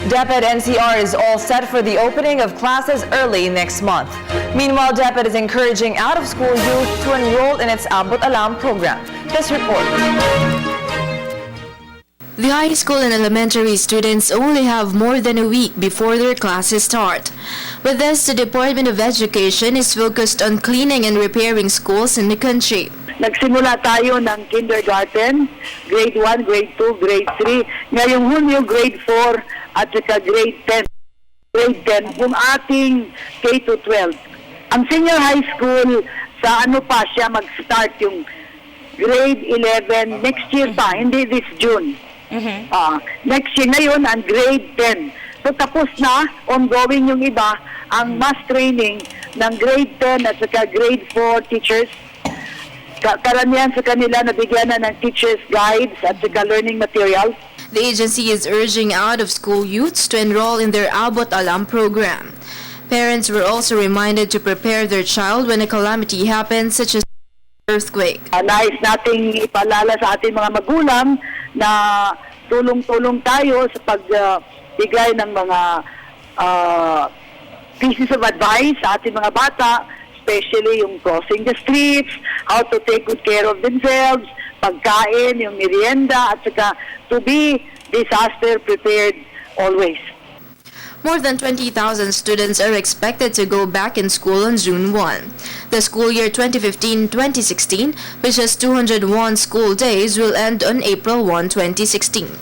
DepEd NCR is all set for the opening of classes early next month. Meanwhile, DepEd is encouraging out-of-school youth to enroll in its Abot Alam program. This report. The high school and elementary students only have more than a week before their classes start. With this, the Department of Education is focused on cleaning and repairing schools in the country. Nagsimula tayo ng kindergarten, grade 1, grade 2, grade 3. Ngayong Hunyo, grade 4 at saka grade 10. Grade 10, kung ating K-12. Ang senior high school, sa ano pa siya mag-start yung grade 11 next year pa, hindi this June. Next year ngayon, ang grade 10. So tapos na, ongoing yung iba, ang mass training ng grade 10 at saka grade 4 teachers. Karamihan sa kanila nabigyan na ng teachers guides at saka learning materials. The agency is urging out-of-school youths to enroll in their Abot Alam program. Parents were also reminded to prepare their child when a calamity happens, such as earthquake. Nais nating ipaalala sa ating mga magulang na tulong-tulong tayo sa pagbigay ng mga pieces of advice sa ating mga bata, especially yung crossing the streets, how to take good care of themselves, pagkain, yung merienda, at saka to be disaster prepared always. More than 20,000 students are expected to go back in school on June 1. The school year 2015-2016, which has 201 school days, will end on April 1, 2016.